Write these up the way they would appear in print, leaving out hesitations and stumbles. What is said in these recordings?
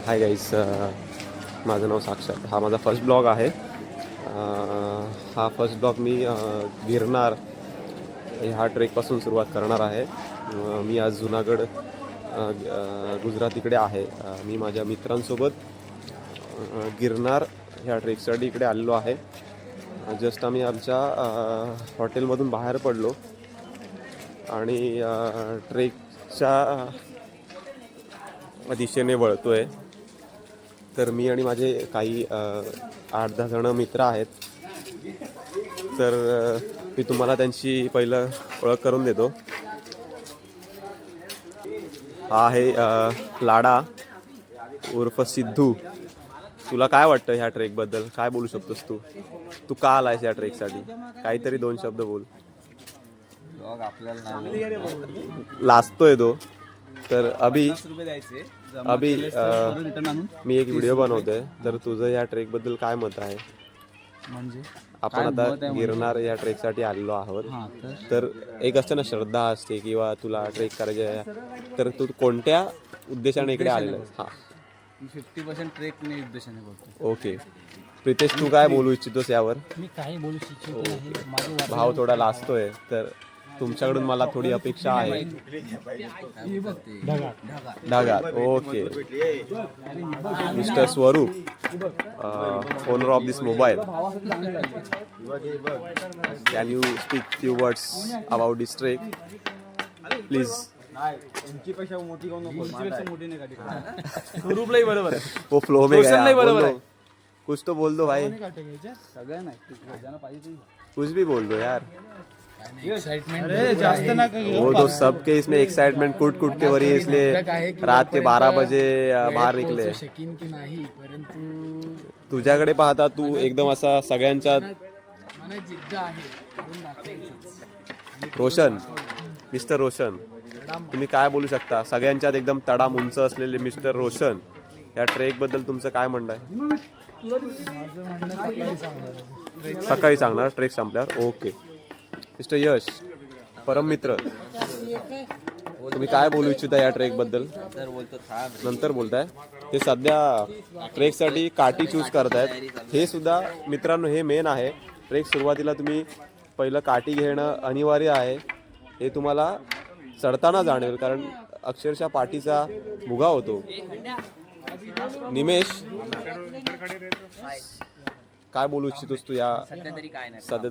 Hi guys, माझं नाव साक्षात. हा माझा फर्स्ट ब्लॉग आहे. हा फर्स्ट ब्लॉग मी गिरनार ह्या ट्रेकपासून सुरुवात करणार आहे. मी आज जुनागड गुजरात इकडे आहे. मी माझ्या मित्रांसोबत गिरनार ह्या ट्रेकसाठी इकडे आलेलो आहे. जस्ट आम्ही आमच्या हॉटेलमधून बाहेर पडलो आणि ट्रेकच्या दिशेने वळतोय. तर मी आणि माझे काही 8-10 जण मित्र आहेत. तर मी तुम्हाला त्यांची पहिलं ओळख करून देतो. हा आहे लाडा उर्फ सिद्धू. तुला काय वाटतं ह्या ट्रेकबद्दल? काय बोलू शकतोस तू? तू का आलायस या ट्रेकसाठी? काहीतरी 2 शब्द बोल. लाजतोय तो. तर अभि मी एक व्हिडिओ बनवतोय. तर तुझं या ट्रेकबद्दल काय मत आहे? म्हणजे आपण आता गिरनार या ट्रेकसाठी आलेलो आहोत. तर एक असतं ना, श्रद्धा असते किंवा तुला ट्रेक करायचे आहे, तर तू कोणत्या उद्देशाने इकडे आलेला आहेस? हां, 50% ट्रेक ने उद्देशाने बोलतो. ओके. प्रितेश, तू काय बोलू इच्छितोस यावर? मी काही बोलू इच्छितो नाही. माझे भाव थोडा लाजतोय, तर तुमच्याकडून मला थोडी अपेक्षा आहे. ढगात. Okay. Mister Swaroop, owner of this mobile, can you speak few words about this trek please? बरोबर वो फ्लो में गया. बोल दो कुछ, तो बोल दो भाई. कुछ भी बोल दो यार. वो तो सबके इसमें एक्साइटमेंट कूट कूट के वरी, इसलिए रात के 12 बजे बाहेर निघले. तुझ्याकडे पाहता तू एकदम असा सगळ्यांच्या रोशन, मिस्टर रोशन, तुम्ही काय बोलू शकता? सगळ्यांच्यात एकदम तडाम उंच असलेले मिस्टर रोशन, या ट्रेक बद्दल तुमचं काय म्हणणं आहे? सकाळी सांगणार ट्रेक संपल्यावर. ओके. मिस्टर यश, परम मित्र, तुम्ही काय बोलू इच्छिता या ट्रेक बद्दल? नंतर बोलताय. हे सध्या ट्रेकसाठी काठी चूज करतायत. हे सुद्धा मित्रांनो, हे मेन आहे. ट्रेक सुरुवातीला तुम्ही पहिलं काठी घेणं अनिवार्य आहे. हे तुम्हाला चढताना जाणवेल, कारण अक्षरशः पाठीचा भुगा होतो. निमेश, काय बोलू इच्छितोस तू या? सध्या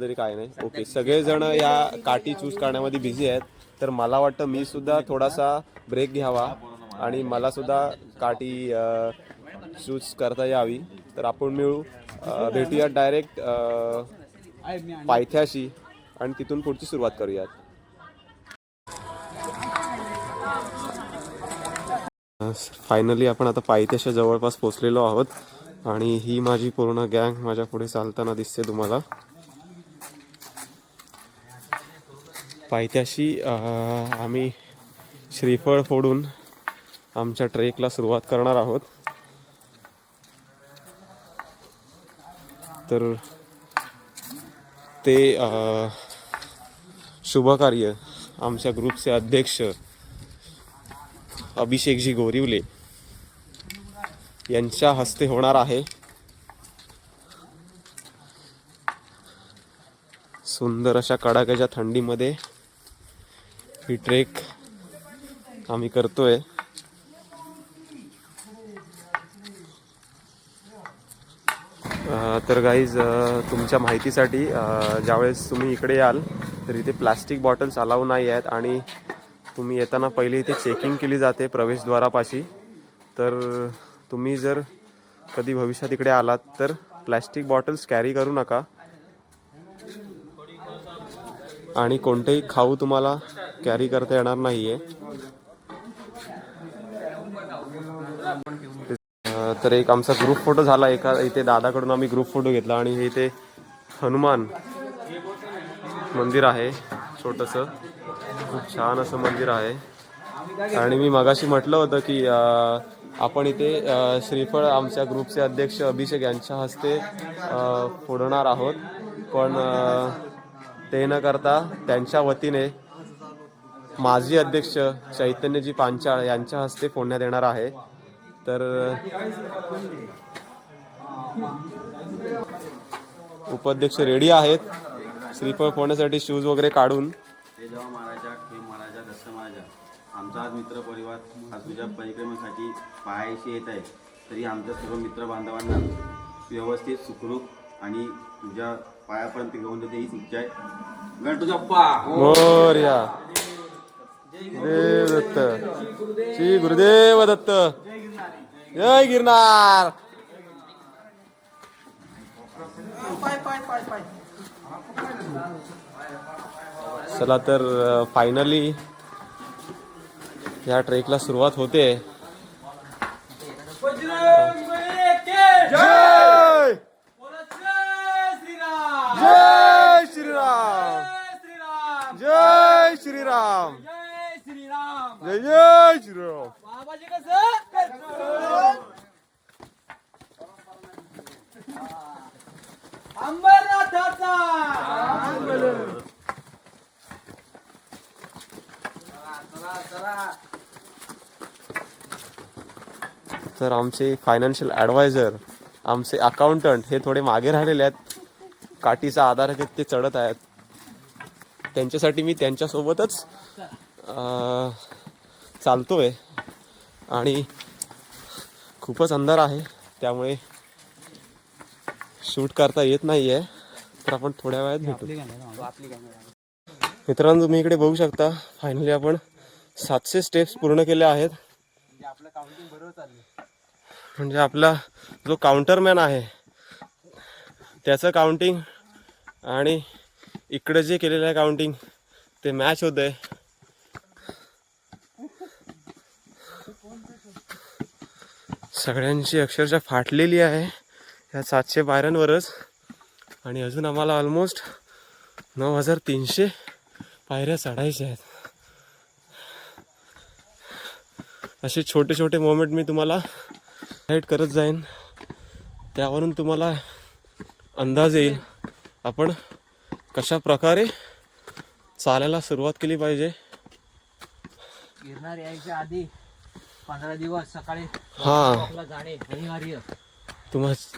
तरी काय नाही. ओके. सगळेजण या काठी चूज करण्यामध्ये बिझी आहेत. तर मला वाटतं मी सुद्धा थोडासा ब्रेक घ्यावा आणि मला सुद्धा काठी चूज करता यावी. तर आपण भेटूयात डायरेक्ट पायथ्याशी आणि तिथून पुढची सुरुवात करूयात. फायनली आपण आता पायथ्याच्या जवळपास पोचलेलो आहोत आणि ही माझी पूर्ण गँग माझ्या पुढे चालताना दिसते तुम्हाला. पायथ्याशी आम्ही श्रीफळ फोडून आमच्या ट्रेकला सुरुवात करणार आहोत. तर ते शुभकार्य आमच्या ग्रुपचे अध्यक्ष अभिषेकजी गोरिवले यांच्या हस्ते होणार आहे. सुंदर अशा कडाक्याच्या थंडीमध्ये ही ट्रेक आम्ही करतोय. तर गाईज, तुमच्या माहितीसाठी ज्यावेळेस तुम्ही इकडे याल तर इथे प्लास्टिक बॉटल्स अलाऊ नाही आहेत आणि तुम्ही येताना पहिले इथे चेकिंग केली जाते प्रवेशद्वारापाशी. तर तुम्ही जर कधी भविष्यात इकडे आलात तर प्लॅस्टिक बॉटल्स कॅरी करू नका आणि कोणतेही खाऊ तुम्हाला कॅरी करता येणार नाही आहे. तर एक आमचा ग्रुप फोटो झाला. इथे दादाकडून आम्ही ग्रुप फोटो घेतला आणि हे इथे हनुमान मंदिर आहे छोटंसं. खूप छान असं मंदिर आहे. आणि मी मगाशी म्हटलं होतं की आपण इथे श्रीफळ आमच्या ग्रुपचे अध्यक्ष अभिषेक यांच्या हस्ते फोडणार आहोत. पण ते न करता त्यांच्या वतीने माजी अध्यक्ष चैतन्यजी पांचाळ यांच्या हस्ते फोडण्यात येणार आहे. तर उपाध्यक्ष रेडी आहेत श्रीफळ फोडण्यासाठी शूज वगैरे काढून. ते जेव्हा महाराजा हे महाराजा दत्त महाराजा आमचा आज मित्र परिवार आज तुझ्या परिक्रमेसाठी पाहायशी येत आहे, तरी आमच्या सर्व मित्र बांधवांना व्यवस्थित सुखरूप आणि तुझ्या पायापर्यंत घेऊन देते हीच इच्छा आहे. गणपती बाप्पा मोरया. देव दत्त. श्री गुरुदेव दत्त. जय गिरनार. चला तर फायनली या ट्रेकला सुरुवात होते. जय जय श्रीराम. जय श्रीराम. जय जय श्रीराम. तर आमचे फायनान्शियल ॲडवायझर, आमचे अकाउंटंट हे थोडे मागे राहिलेले आहेत. काठीचा आधार घेत ते चढत आहेत. त्यांच्यासाठी मी त्यांच्यासोबतच चालतोय आणि खूपच अंधार आहे त्यामुळे शूट करता येत नाही आहे. तर आपण थोड्या वेळात भेटू. मित्रांनो, तुम्ही इकडे बघू शकता फायनली आपण 700 स्टेप्स पूर्ण केले आहेत. म्हणजे आपला जो काउंटरमॅन आहे त्याचं काउंटिंग आणि इकडे जे केलेलं आहे काउंटिंग ते मॅच होत आहे. सगळ्यांची अक्षरशः फाटलेली आहे ह्या 700 पायऱ्यांवरच. आणि अजून आम्हाला ऑलमोस्ट 9300 पायऱ्या चढायच्या आहेत. असे छोटे छोटे मोमेंट मी तुम्हाला हाईट करत जाईन, त्यावरून तुम्हाला अंदाज येईल आपण कशा प्रकारे चालायला सुरुवात केली पाहिजे. गिरनार यायच्या आधी 15 दिवस सकाळी हां, जाणे अनिवार्य.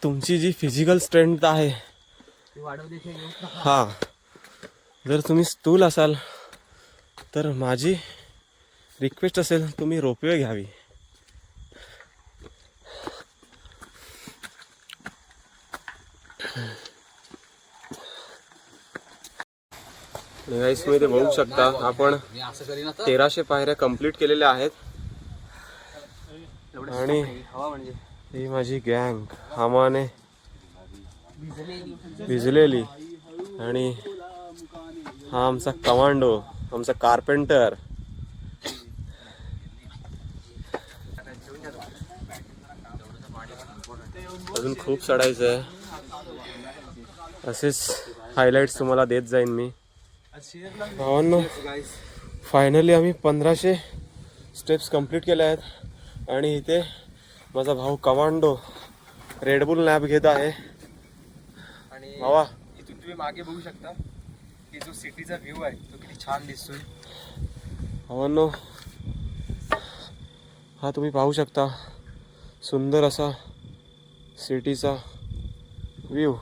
तुमची जी फिजिकल स्ट्रेंथ आहे ती वाढवण्याची योजना. हां, जर तुम्ही स्थूल असाल तर माझी रिक्वेस्ट असेल तुम्ही रोपवे घ्यावी. गाईस, तुम्ही ते बघू शकता आपण 1300 पायऱ्या कंप्लीट केलेल्या आहेत. आणि ही माझी गँग हामाने भिजलेली. आणि हा आमचा कमांडो, आमचा कार्पेंटर. अजून खूप चढायचं आहे. असेच हायलाइट्स तुम्हाला देत जाईन मी. भावांनो, फायनली आम्ही 1500 स्टेप्स कंप्लीट केल्या आहेत. आणि इथे माझा भाऊ कमांडो रेडबुल नॅप घेत आहे. आणि भावा, इथून तुम्ही मागे बघू शकता की जो सिटीचा व्ह्यू आहे तो किती छान दिसतोय. भावांनो, हा तुम्ही पाहू शकता सुंदर असा सिटीचा व्ह्यू.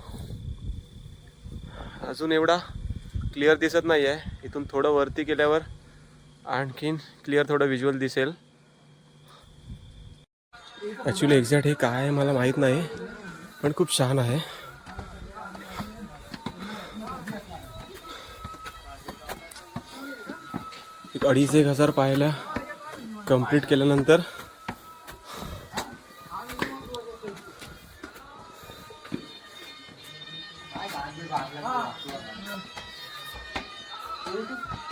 अजून एवढा क्लिअर दिसत नाही आहे. इथून थोडं वरती गेल्यावर आणखीन क्लिअर थोडं व्हिज्युअल दिसेल. ॲक्च्युली एक्झॅक्ट हे काय आहे मला माहीत नाही, पण खूप छान आहे. एक 2,500 पायऱ्या कंप्लीट केल्यानंतर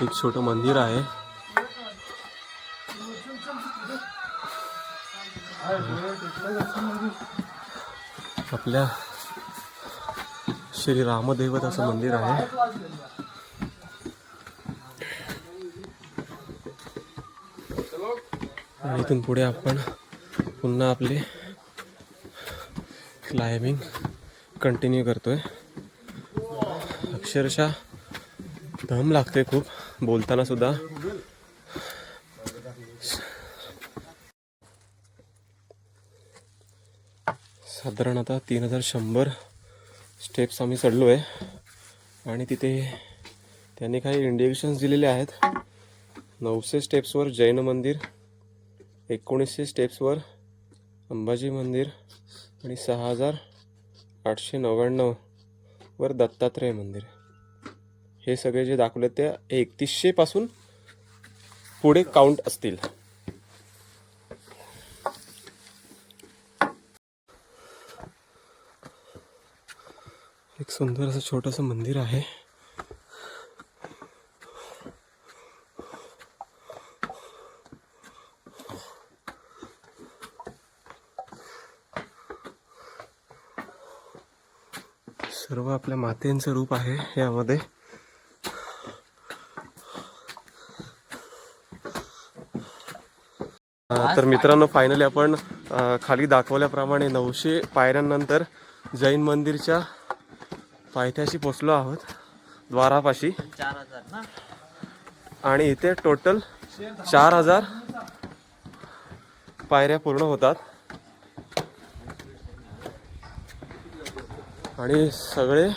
एक छोटं मंदिर आहे. आपल्या श्री रामदेवताचं मंदिर आहे. आणि इथून पुढे आपण पुन्हा आपले क्लाइम्बिंग कंटिन्यू करतोय. अक्षरशः दम लागते खूप बोलताना सुद्धा. साधारण आता 3100 स्टेप्स आम्ही चढलो आहे आणि तिथे त्यांनी काही इंडिकेशन्स दिलेले आहेत. 900 स्टेप्सवर जैन मंदिर, 1900 स्टेप्सवर अंबाजी मंदिर आणि 6899 वर दत्तात्रेय मंदिर. हे सगळे जे दाखवले ते 3100 पासून पुढे काउंट असतील. एक सुंदर असं छोटंसं मंदिर आहे. सर्व आपल्या मातेंचं रूप आहे यामध्ये. तर मित्रांनो, फायनली आपण खाली दाखवल्याप्रमाणे 900 पायऱ्यांनंतर जैन मंदिरच्या पायथ्याशी पोचलो आहोत, द्वारापाशी. आणि इथे टोटल 4000 पायऱ्या पूर्ण होतात आणि सगळे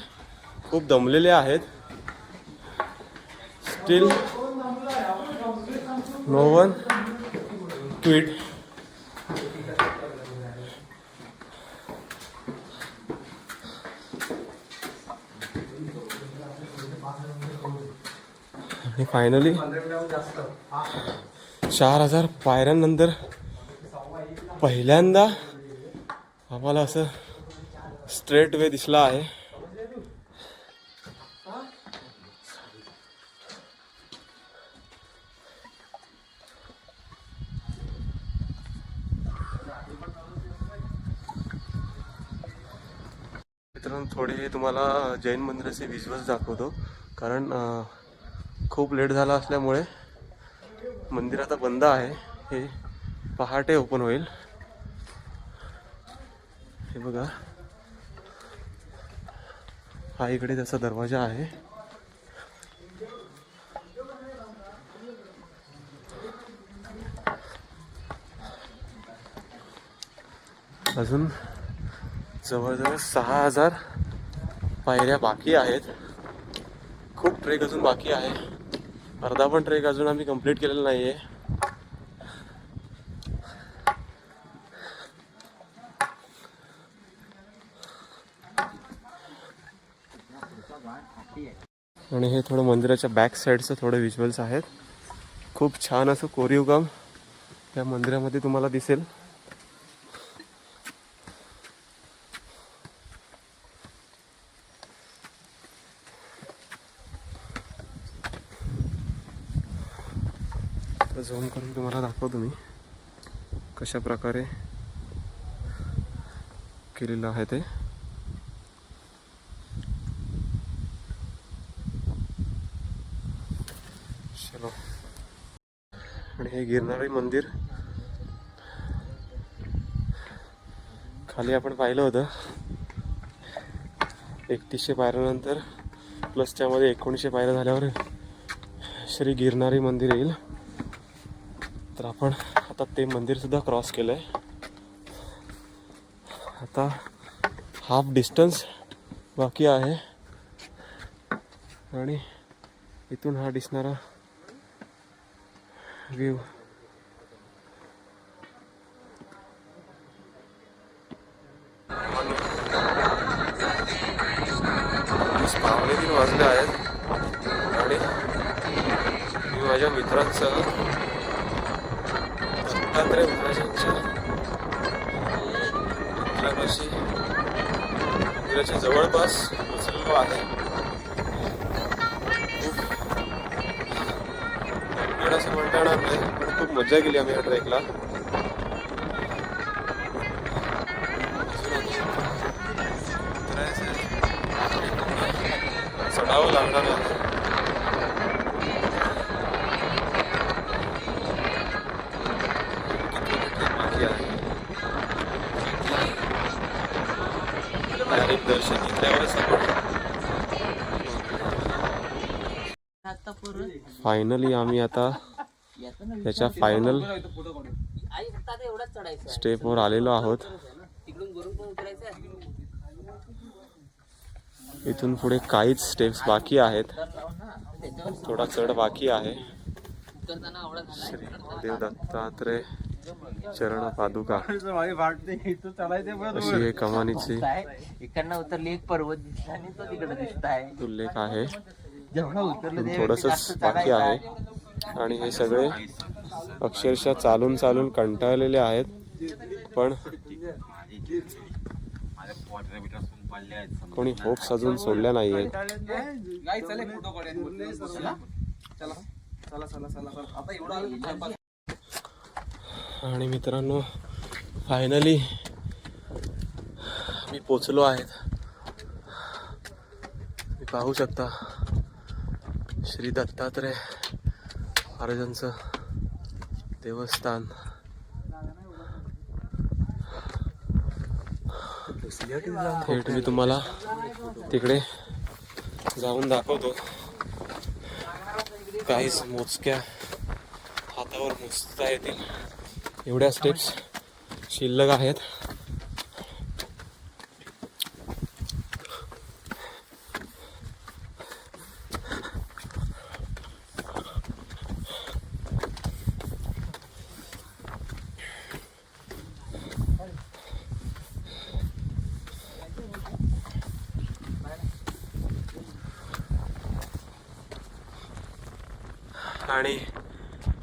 खूप दमलेले आहेत. Still no one quit. आणि फायनली 4000 पायऱ्यांनंतर पहिल्यांदा आम्हाला असं स्ट्रेट वे दिसला आहे. मित्रांनो, थोडे तुम्हाला जैन मंदिराचे विज्युअल्स दाखवतो, कारण खूप लेट झाला असल्यामुळे मंदिर आता बंद आहे. हे पहाटे ओपन होईल. हे बघा, हा इकडे त्याचा दरवाजा आहे. अजून जवळजवळ 6000 पायऱ्या बाकी आहेत. खूप ट्रेक अजून बाकी आहे. अर्धा पण ट्रेक अजून आम्ही कंप्लीट केलेला नाही आहे. आणि हे थोडं मंदिराच्या बॅक साईडचं थोडे व्हिज्युअल्स आहेत. खूप छान असं कोरीव काम या मंदिरामध्ये तुम्हाला दिसेल. झूम करून तुम्हाला दाखवतो मी कशा प्रकारे केलेलं आहे ते. चलो. आणि हे गिरनारी मंदिर खाली आपण पाहिलं होतं. 3100 पायऱ्यानंतर प्लस त्यामध्ये 1900 पायऱ्या झाल्यावर श्री गिरनारी मंदिर येईल. तर आपण आता ते मंदिर सुद्धा क्रॉस केलंय. आता हाफ डिस्टन्स बाकी आहे आणि इथून हा दिसणारा व्ह्यू. पावणे 3 वाजले आहेत आणि मी माझ्या मित्रांसह दत्तात्रेय महाराजांच्या मंदिराच्या जवळपास पोचलेलो आहे. खूप असं म्हणता येणार नाही, पण खूप मजा केली आम्ही या ट्रेकला. चढावं लागणार आहे. दर्शन घेतल्यावरच फायनली आम्ही आता त्याच्या फायनल स्टेपवर आलेलो आहोत. इथून पुढे काहीच स्टेप्स बाकी आहेत, थोडा चढ बाकी आहे. श्री देव दत्तात्रय चरण पादुका अशी हे कमानीची इकडनं उतरली एक पर्वत दिसला आणि तो तिकडे दिसत आहे. उल्लेख आहे. जेवढा उतरलं थोडंसंच बाकी आहे आणि हे सगळे अक्षरशः चालून चालून कंटाळलेले आहेत, पण कोणी होप्स अजून सोडल्या नाही आहेत. आणि मित्रांनो, फायनली मी पोचलो आहेत. मी पाहू शकता श्री दत्तात्रय महाराजांचं देवस्थान. थेट मी तुम्हाला तिकडे जाऊन दाखवतो. काहीच मोजक्या हातावर मोजता येतील एवढ्या स्टेप्स शिल्लक आहेत. आणि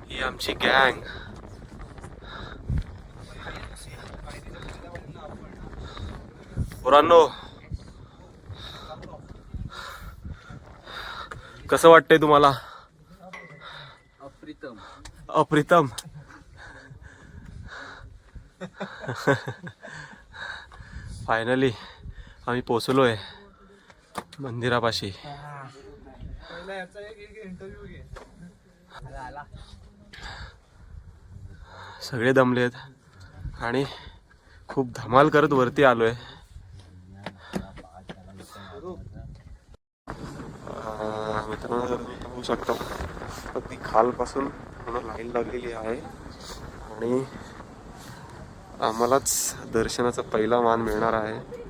ही आमची गँग. पोरांनो, कसं वाटतंय तुम्हाला? अप्रितम. अप्रितम. फायनली आम्ही पोचलोय मंदिरापाशी. सगळे दमलेत आणि खूप धमाल करत वरती आलोय. मित्रांनो, जर तुम्ही पाहू शकता अगदी खालपासून पूर्ण लाईन लागलेली आहे आणि आम्हालाच दर्शनाचा पहिला मान मिळणार आहे.